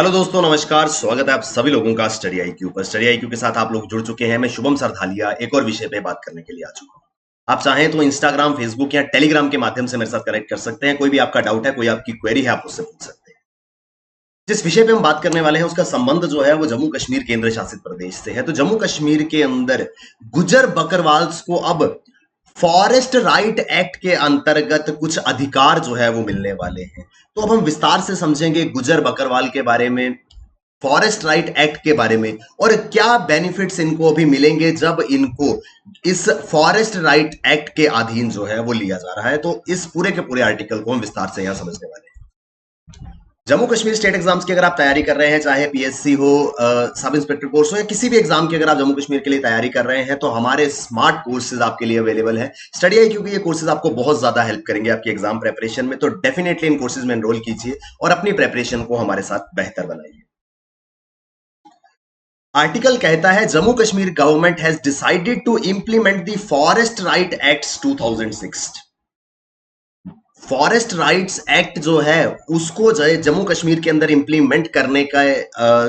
Hello दोस्तों, नमस्कार। स्वागत है आप सभी लोगों का स्टडी आईक्यू पर। स्टडी आईक्यू के साथ आप लोग जुड़ चुके हैं। मैं शुभम सरधालिया एक और विषय पे बात करने के लिए आ चुका हूँ। आप चाहें तो इंस्टाग्राम, फेसबुक या टेलीग्राम के माध्यम से मेरे साथ कनेक्ट कर सकते हैं। कोई भी आपका डाउट है, कोई आपकी क्वेरी है, आप उससे पूछ सकते हैं। जिस विषय पे हम बात करने वाले हैं उसका संबंध जो है वो जम्मू कश्मीर केंद्र शासित प्रदेश से है। तो जम्मू कश्मीर के अंदर गुजर बकरवाल्स को अब फॉरेस्ट राइट एक्ट के अंतर्गत कुछ अधिकार जो है वो मिलने वाले हैं। तो अब हम विस्तार से समझेंगे गुजर बकरवाल के बारे में, फॉरेस्ट राइट एक्ट के बारे में, और क्या बेनिफिट्स इनको अभी मिलेंगे जब इनको इस फॉरेस्ट राइट एक्ट के अधीन जो है वो लिया जा रहा है। तो इस पूरे के पूरे आर्टिकल को हम विस्तार से यहां समझने वाले हैं। जम्मू कश्मीर स्टेट एग्जाम्स की अगर आप तैयारी कर रहे हैं, चाहे पीएससी हो, सब इंस्पेक्टर कोर्स हो, या किसी भी एग्जाम की अगर आप जम्मू कश्मीर के लिए तैयारी कर रहे हैं, तो हमारे स्मार्ट कोर्सेज आपके लिए अवेलेबल है। स्टडी आई क्योंकि ये कोर्सेज आपको बहुत ज्यादा हेल्प करेंगे आपकी एग्जाम प्रेपरेशन में। तो डेफिनेटली इन कोर्सेज में एनरोल कीजिए और अपनी प्रेपरेशन को हमारे साथ बेहतर बनाइए। आर्टिकल कहता है Jammu Kashmir government has decided to implement the forest right acts 2006। Forest rights act जो है उसको जो है जम्मू कश्मीर के अंदर इंप्लीमेंट करने का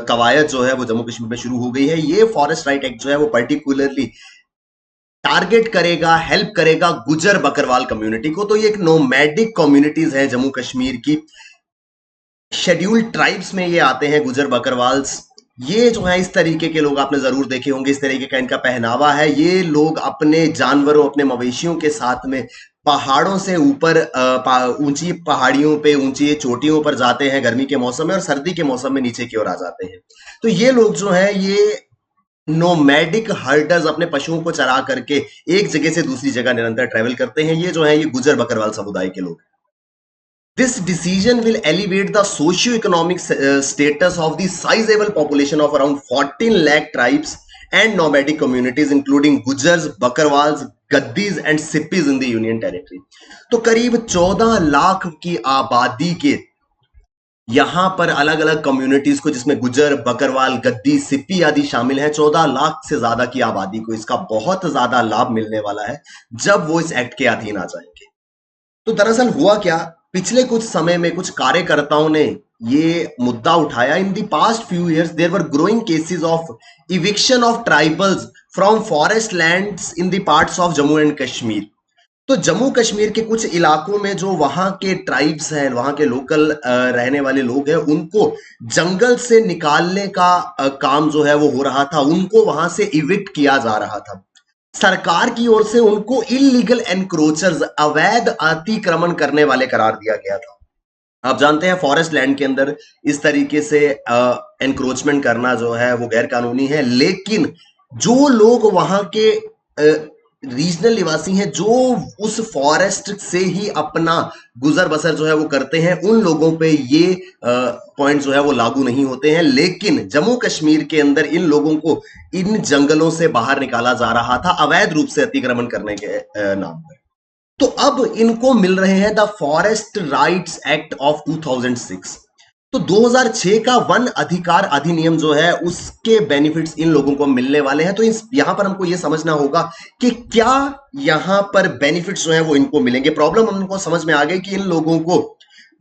कवायद जो है वो जम्मू कश्मीर में शुरू हो गई है। ये फॉरेस्ट राइट एक्ट जो है वो पर्टिकुलरली टारगेट करेगा, हेल्प करेगा गुजर बकरवाल कम्युनिटी को। तो ये एक नोमैडिक कम्युनिटीज है जम्मू कश्मीर की, शेड्यूल्ड ट्राइब्स में ये आते हैं गुजर बकरवाल्स। ये जो है इस तरीके के लोग आपने जरूर देखे होंगे, इस तरीके का इनका पहनावा है। ये लोग अपने जानवरों, अपने मवेशियों के साथ में पहाड़ों से ऊपर ऊंची पहाड़ियों पे, ऊंची चोटियों पर जाते हैं गर्मी के मौसम में, और सर्दी के मौसम में नीचे की ओर आ जाते हैं। तो ये लोग जो है ये नोमैडिक हर्डर्स अपने पशुओं को चरा करके एक जगह से दूसरी जगह निरंतर ट्रेवल करते हैं। ये जो है ये गुजर बकरवाल समुदाय के लोग। This decision will elevate the socio-economic status of the sizable population of around 14 lakh tribes and nomadic communities including Gujars, Bakarwals, Gaddis and Sippis in the Union Territory। तो करीब 14 लाख की आबादी के यहां पर अलग अलग कम्युनिटीज को, जिसमें गुजर, बकरवाल, गद्दी, सिप्पी आदि शामिल हैं, 14 लाख से ज्यादा की आबादी को इसका बहुत ज्यादा लाभ मिलने वाला है जब वो इस एक्ट के अधीन आ जाएंगे। तो दरअसल हुआ क्या, पिछले कुछ समय में कुछ कार्यकर्ताओं ने ये मुद्दा उठाया। In the past few years there were growing cases of eviction of tribals from forest lands in the parts of Jammu and Kashmir. तो जम्मू कश्मीर के कुछ इलाकों में जो वहां के ट्राइब्स हैं, वहां के लोकल रहने वाले लोग हैं, उनको जंगल से निकालने का काम जो है वो हो रहा था। उनको वहां से इविक्ट किया जा रहा था। सरकार की ओर से उनको इलीगल एनक्रोचर्स, अवैध अतिक्रमण करने वाले करार दिया गया था। आप जानते हैं फॉरेस्ट लैंड के अंदर इस तरीके से एनक्रोचमेंट करना जो है वो गैर कानूनी है। लेकिन जो लोग वहां के रीजनल निवासी हैं, जो उस फॉरेस्ट से ही अपना गुजर बसर जो है वो करते हैं, उन लोगों पे ये पॉइंट जो है वो लागू नहीं होते हैं। लेकिन जम्मू कश्मीर के अंदर इन लोगों को इन जंगलों से बाहर निकाला जा रहा था अवैध रूप से अतिक्रमण करने के नाम पर। तो अब इनको मिल रहे हैं the forest rights act of 2006। तो 2006 का वन अधिकार अधिनियम जो है उसके बेनिफिट्स इन लोगों को मिलने वाले हैं। तो यहां पर हमको ये समझना होगा कि क्या यहां पर बेनिफिट्स जो है वो इनको मिलेंगे। प्रॉब्लम हमको समझ में आ गई कि इन लोगों को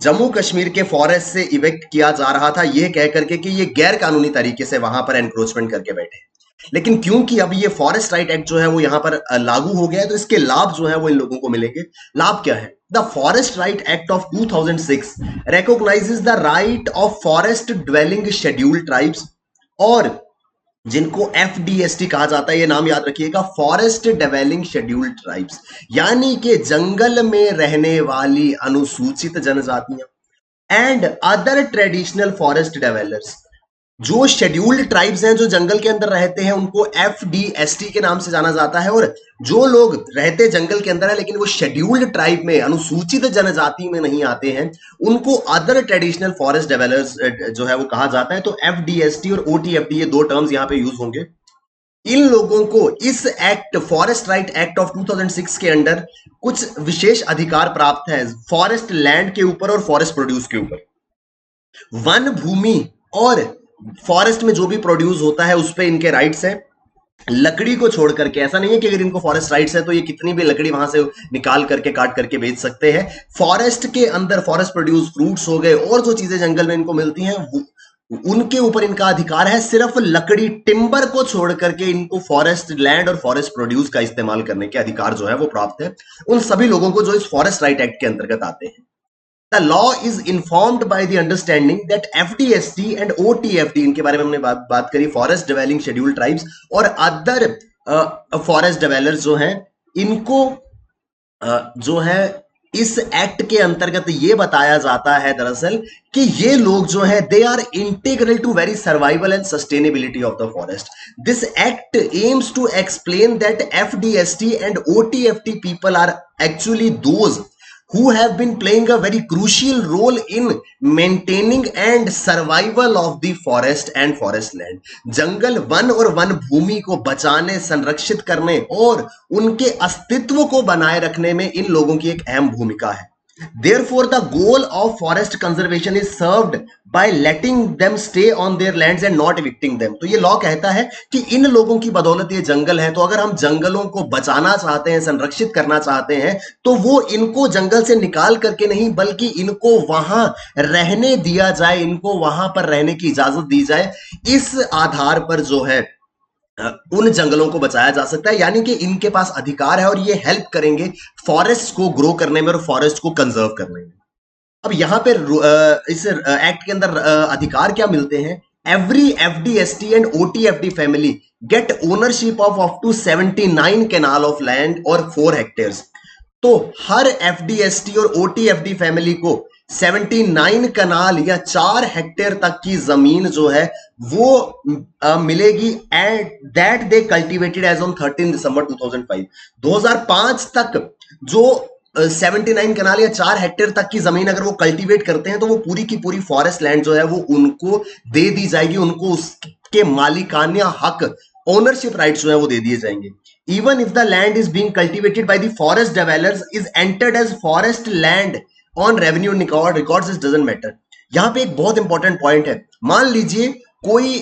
जम्मू कश्मीर के फॉरेस्ट से इवेक्ट किया जा रहा था, ये कह करके कि ये गैर कानूनी तरीके से वहां पर एनक्रोचमेंट करके बैठे। लेकिन क्योंकि अब ये फॉरेस्ट राइट एक्ट जो है वो यहां पर लागू हो गया है, तो इसके लाभ जो है वो इन लोगों को मिलेंगे। लाभ क्या है? The forest right act of 2006 recognizes the right of forest dwelling scheduled tribes, और जिनको FDST कहा जाता है, ये नाम याद रखिएगा, फॉरेस्ट डेवेलिंग शेड्यूल्ड ट्राइब्स, यानी कि जंगल में रहने वाली अनुसूचित जनजातियां एंड अदर ट्रेडिशनल फॉरेस्ट डेवेलर्स। जो शेड्यूल्ड ट्राइब्स हैं, जो जंगल के अंदर रहते हैं, उनको FDST के नाम से जाना जाता है। और जो लोग रहते जंगल के अंदर है लेकिन वो शेड्यूल्ड ट्राइब में, अनुसूचित जनजाति में नहीं आते हैं, उनको अदर ट्रेडिशनल फॉरेस्ट डेवलपर्स जो है वो कहा जाता है। तो FDST और OTFD ये दो टर्म्स यहां पे यूज होंगे। इन लोगों को इस act, forest right act of 2006 के अंडर कुछ विशेष अधिकार प्राप्त है फॉरेस्ट लैंड के ऊपर और फॉरेस्ट प्रोड्यूस के ऊपर। वन भूमि और फॉरेस्ट में जो भी प्रोड्यूस होता है उस पे इनके राइट्स हैं। लकड़ी को छोड़ करके, ऐसा नहीं है कि अगर इनको फॉरेस्ट राइट्स है तो ये कितनी भी लकड़ी वहां से निकाल करके, काट करके बेच सकते हैं। फॉरेस्ट के अंदर फॉरेस्ट प्रोड्यूस फ्रूट्स हो गए और जो चीजें जंगल में इनको मिलती हैं उनके ऊपर इनका अधिकार है। सिर्फ लकड़ी टिम्बर को छोड़ करके इनको फॉरेस्ट लैंड और फॉरेस्ट प्रोड्यूस का इस्तेमाल करने के अधिकार जो है वो प्राप्त है उन सभी लोगों को जो इस फॉरेस्ट राइट एक्ट के अंतर्गत आते हैं। The law is informed by the understanding that FDST and OTFD, इनके बारे में हमने बात करी, फॉरेस्ट डिवेलिंग शेड्यूल ट्राइब्स और अदर फॉरेस्ट डिवेलर्स जो हैं, इनको जो है इस एक्ट के अंतर्गत ये बताया जाता है दरअसल कि ये लोग जो है they are integral to very survival and sustainability of the forest. This act aims to explain that FDST and OTFD people are actually those who have been playing a very crucial role in maintaining and survival of the forest and forest land। Jungle, one और one भूमि को बचाने, संरक्षित करने और उनके अस्तित्व को बनाए रखने में इन लोगों की एक अहम भूमिका है। Therefore, the goal of forest conservation is served by letting them stay on their lands and not evicting them। तो ये लॉ कहता है कि इन लोगों की बदौलत ये जंगल है, तो अगर हम जंगलों को बचाना चाहते हैं, संरक्षित करना चाहते हैं, तो वो इनको जंगल से निकाल करके नहीं बल्कि इनको वहां रहने दिया जाए, इनको वहां पर रहने की इजाजत दी जाए। इस आधार पर जो है उन जंगलों को बचाया जा सकता है, यानी कि इनके पास अधिकार है और ये हेल्प करेंगे फॉरेस्ट को ग्रो करने में और फॉरेस्ट को कंजर्व करने में। अब यहां पे इस एक्ट के अंदर अधिकार क्या मिलते हैं? Every FDST and OTFD family get ownership of up to 79 kanal of land और 4 हेक्टेयर्स। तो हर FDST और OTFD फैमिली को 79 कनाल या 4 हेक्टेयर तक की जमीन जो है वो मिलेगी and that they cultivated as on 13 December 2005। 2005 तक जो 79 कनाल या 4 हेक्टेयर तक की जमीन अगर वो कल्टीवेट करते हैं तो वो पूरी की पूरी फॉरेस्ट लैंड जो है वो उनको दे दी जाएगी, उनको उसके मालिकाना हक, ओनरशिप राइट्स जो है वो दे दिए जाएंगे। Even if the land is being cultivated by the forest developers is entered as forest land on revenue records, it doesn't matter। यहां पे एक बहुत इंपॉर्टेंट पॉइंट है। मान लीजिए कोई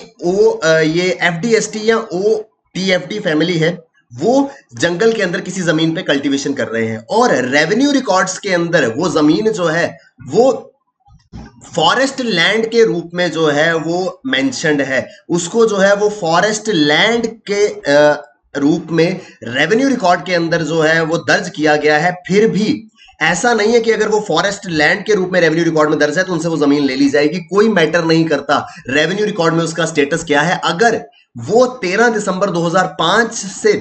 ये FDST या OTFD फैमिली है, वो जंगल के अंदर किसी जमीन पे कल्टीवेशन कर रहे हैं और रेवेन्यू रिकॉर्ड्स के अंदर वो जमीन जो है वो फॉरेस्ट लैंड के रूप में जो है वो मेंशन्ड है, उसको जो है वो फॉरेस्ट लैंड के रूप में रेवेन्यू रिकॉर्ड के अंदर जो है वो दर्ज किया गया है। फिर भी ऐसा नहीं है कि अगर वो फॉरेस्ट लैंड के रूप में रेवेन्यू रिकॉर्ड में दर्ज है तो उनसे वो जमीन ले ली जाएगी, कोई मैटर नहीं करता रेवेन्यू रिकॉर्ड में उसका स्टेटस क्या है। अगर वो 13 दिसंबर 2005 से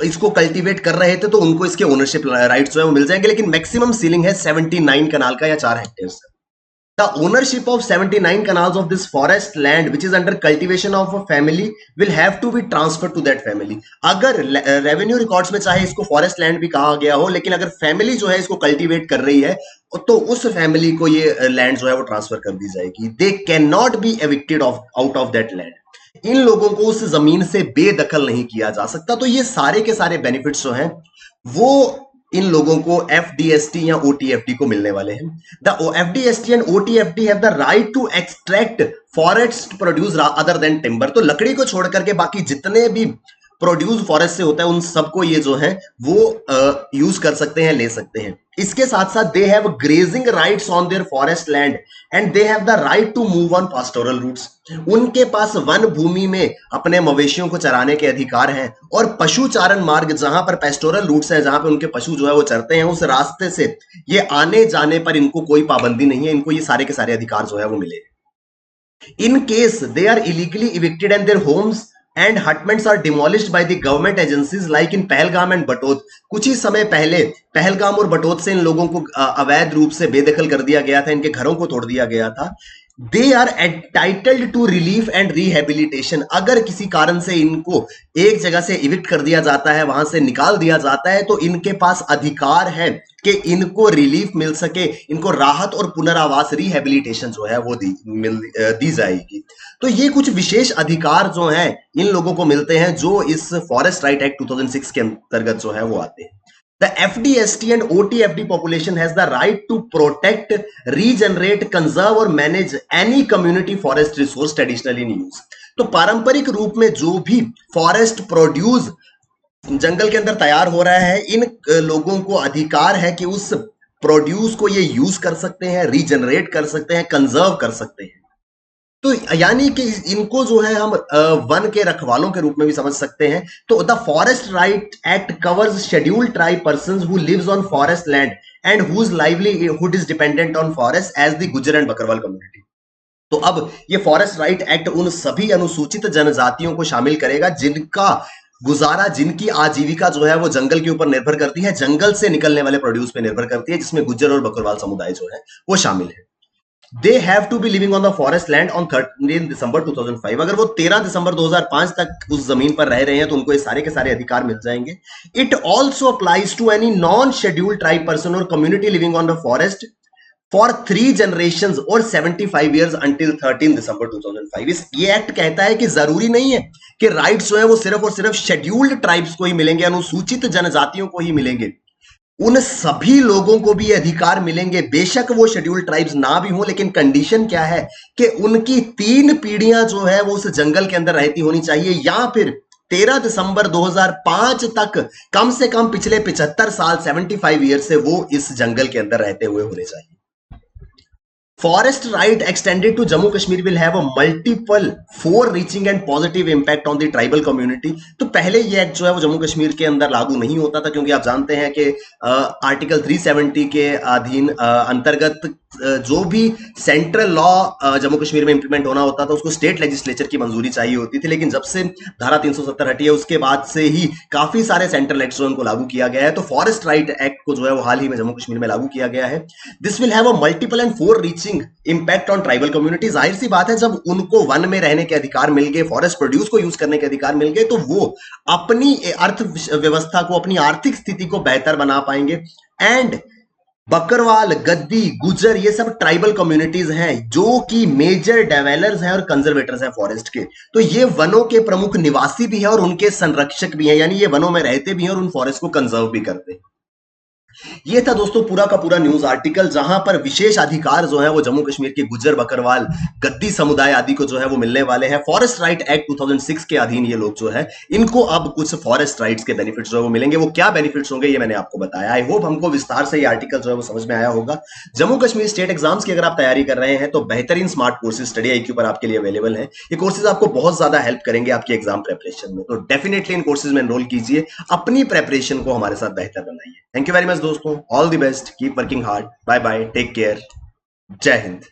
इसको कल्टीवेट कर रहे थे तो उनको इसके ओनरशिप राइट्स जो है वो मिल जाएंगे, लेकिन मैक्सिमम सीलिंग है 79 कनाल का या 4 हेक्टेयर का। The ownership of 79 canals of this forest land which is under cultivation of a family will have to be transferred to that family। अगर रेवेन्यू रिकॉर्ड्स में चाहे इसको फॉरेस्ट लैंड भी कहा गया हो, लेकिन अगर फैमिली जो है इसको कल्टीवेट कर रही है तो उस फैमिली को ये लैंड जो है वो ट्रांसफर कर दी जाएगी। They can not be evicted out of that land. इन लोगों को उस जमीन से बेदखल नहीं किया जा सकता। तो ये सारे के सारे बेनिफिट्स जो हैं वो इन लोगों को FDST या OTFD को मिलने वाले हैं। The FDST and OTFD have the right to extract forest produce other than timber. तो लकड़ी को छोड़ करके बाकी जितने भी प्रोड्यूस फॉरेस्ट से होता है उन सबको ये जो है वो यूज कर सकते हैं, ले सकते हैं। इसके साथ साथ they have grazing rights on their forest land and they have the right to move on pastoral routes. उनके पास वन भूमि में अपने मवेशियों को चराने के अधिकार हैं और पशु चारण मार्ग जहां पर पेस्टोरल रूट्स है, जहां पर उनके पशु जो है वो चरते हैं, उस रास्ते से ये आने जाने पर इनको कोई पाबंदी नहीं है, इनको ये सारे के सारे अधिकार जो है वो मिले। In case they are illegally evicted and their homes and hutments are demolished by the government agencies like in Pahalgam and Batot. कुछ ही समय पहले पहलगाम और बटोत से इन लोगों को अवैध रूप से बेदखल कर दिया गया था, इनके घरों को तोड़ दिया गया था। They are entitled to relief and rehabilitation. अगर किसी कारण से इनको एक जगह से इविक्ट कर दिया जाता है, वहां से निकाल दिया जाता है, तो इनके पास अधिकार है कि इनको रिलीफ मिल सके, इनको राहत और पुनरावास, रिहेबिलिटेशन जो है वो दी जाएगी। तो ये कुछ विशेष अधिकार जो हैं इन लोगों को मिलते हैं जो इस फॉरेस्ट राइट एक्ट 2006 के अंतर्गत जो है वो आते हैं। The FDST and OTFD population has the right to protect, regenerate, conserve और manage any community forest resource traditionally in use। तो पारंपरिक रूप में जो भी फॉरेस्ट प्रोड्यूस जंगल के अंदर तैयार हो रहा है, इन लोगों को अधिकार है कि उस प्रोड्यूस को ये यूज कर सकते हैं, रीजनरेट कर सकते हैं, कंजर्व कर सकते हैं। तो यानी कि इनको जो है हम वन के रखवालों के रूप में भी समझ सकते हैं। तो the forest right act covers scheduled tribe persons who lives on forest land and whose livelihood is dependent on forest as the Gujjar and Bakarwal community. तो अब ये फॉरेस्ट राइट एक्ट उन सभी अनुसूचित जनजातियों को शामिल करेगा जिनका गुजारा, जिनकी आजीविका जो है वो जंगल के ऊपर निर्भर करती है, जंगल से निकलने वाले प्रोड्यूस पे निर्भर करती है, जिसमें गुज्जर और बकरवाल समुदाय जो है वो शामिल है। They have to be living on the forest land on 13 December 2005। अगर वो 13 दिसंबर 2005 तक उस जमीन पर रह रहे हैं तो उनको ये सारे के सारे अधिकार मिल जाएंगे। It also applies to any non scheduled tribe person और community living on the forest for 3 generations और 75 ईयर्स अंटिल 13 दिसंबर 2005। ये एक्ट कहता है कि जरूरी नहीं है कि राइट्स जो है वो सिर्फ और सिर्फ शेड्यूल्ड ट्राइब्स को ही मिलेंगे, अनुसूचित जनजातियों को ही मिलेंगे। उन सभी लोगों को भी ये अधिकार मिलेंगे, बेशक वो शेड्यूल्ड ट्राइब्स ना भी हो, लेकिन कंडीशन क्या है कि उनकी 3 पीढ़ियां जो है वो उस जंगल के अंदर रहती होनी चाहिए, या फिर 13 दिसंबर 2005 तक कम से कम पिछले 75 साल 75 ईयर से वो इस जंगल के अंदर रहते हुए होने चाहिए। Forest right extended to Jammu Kashmir will have a multiple far-reaching and positive impact on the tribal community। तो पहले ये एक्ट जो है वो जम्मू कश्मीर के अंदर लागू नहीं होता था, क्योंकि आप जानते हैं कि आर्टिकल 370 के अधीन अंतर्गत जो भी सेंट्रल लॉ जम्मू कश्मीर में इंप्लीमेंट होना होता था उसको स्टेट लेजिस्लेचर की मंजूरी चाहिए होती थी। लेकिन जब से धारा 370 हटी है उसके बाद से ही काफी सारे सेंट्रल एक्ट उनको लागू किया गया है। तो फॉरेस्ट राइट एक्ट को जो है वो हाल ही में जम्मू कश्मीर में लागू किया गया है। This will have a multiple and four reaching impact on tribal community. जाहिर सी बात है, जब उनको वन में रहने के अधिकार मिल गए, फॉरेस्ट प्रोड्यूस को यूज करने के अधिकार मिल गए, तो वो अपनी अर्थव्यवस्था को, अपनी आर्थिक स्थिति को बेहतर बना पाएंगे। एंड बकरवाल, गद्दी, गुजर, ये सब ट्राइबल कम्युनिटीज हैं जो कि मेजर डेवलपर्स हैं और कंजर्वेटर्स हैं फॉरेस्ट के। तो ये वनों के प्रमुख निवासी भी हैं और उनके संरक्षक भी हैं, यानी ये वनों में रहते भी हैं और उन फॉरेस्ट को कंजर्व भी करते हैं। ये था दोस्तों पूरा का पूरा न्यूज आर्टिकल, जहां पर विशेष अधिकार जो है वो जम्मू कश्मीर के गुज्जर, बकरवाल, गद्दी समुदाय आदि को जो है वो मिलने वाले हैं। फॉरेस्ट राइट एक्ट 2006 के अधीन ये लोग जो है इनको अब कुछ फॉरेस्ट राइट्स के बेनिफिट्स जो है वो मिलेंगे। वो क्या बेनिफिट्स होंगे ये मैंने आपको बताया। आई होप हमको विस्तार से ये आर्टिकल जो है वो समझ में आया होगा। जम्मू कश्मीर स्टेट एग्जाम्स की अगर आप तैयारी कर रहे हैं तो बेहतरीन स्मार्ट कोर्सेज स्टडी IQ पर आपके लिए अवेलेबल है। ये कोर्सेज आपको बहुत ज्यादा हेल्प करेंगे आपकी एग्जाम प्रेपरेशन में, तो डेफिनेटली इन कोर्सेज में एनरोल कीजिए, अपनी प्रेपरेशन को हमारे साथ बेहतर बनाइए। थैंक यू वेरी मच दोस्तों, all the best, keep working hard, bye bye, take care, जय हिंद।